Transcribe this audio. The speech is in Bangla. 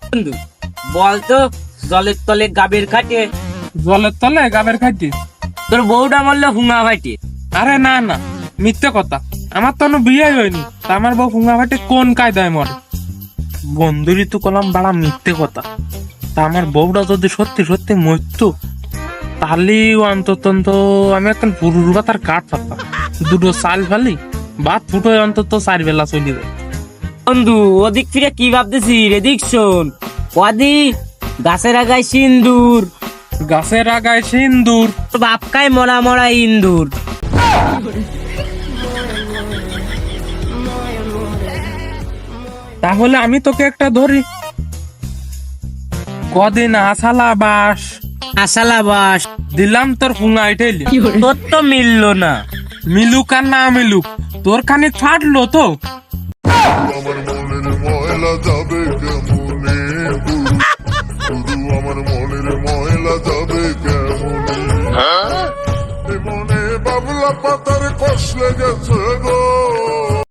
বন্ধু বলতো, জলের তলে গাবের খাটে জলের তলে গাবের খাইতে? তোর বউটা মরলে হুঙা ভাইটে। আরে না না, মিথ্যে কথা। আমার তো বিয়ে হয়নি, তা আমার বউ ফুঙ্গা ফাটে কোন কায়দায় মরে? বন্ধুরই তো কলাম বাড়া মিথ্যে কথা। তা আমার বউটা যদি সত্যি সত্যি মরতো, তাহলে অন্তত আমি একটা পুরুর ভাতার কাঠ পাতাম, দুটো চাল ফালি ভাত ফুটো অন্তত 4 বেলা চলি যায়। বন্ধু ওদিক ফিরে কি ভাবতেছি, এদিক শোন। ওদি গাছের আগায় সিন্দুর, গাছের আগায় সিন্দুর। তোর বাপ খায় মরা মরা ইন্দুর। তাহলে আমি তোকে একটা ধরি। কদিন আসালা বাস আশালা বাস দিলাম তোর ফুঙ্গা এটাইলি, তোর তো মিললো না। মিলুক আর না মিলুক, তোর খানিক ফাটলো তো। আমার মনের ময়লা যাবে কেমনে শুধু আমার মনের ময়লা যাবে কেমনে মনে বাবলা পাতার কষ লেগেছে গো।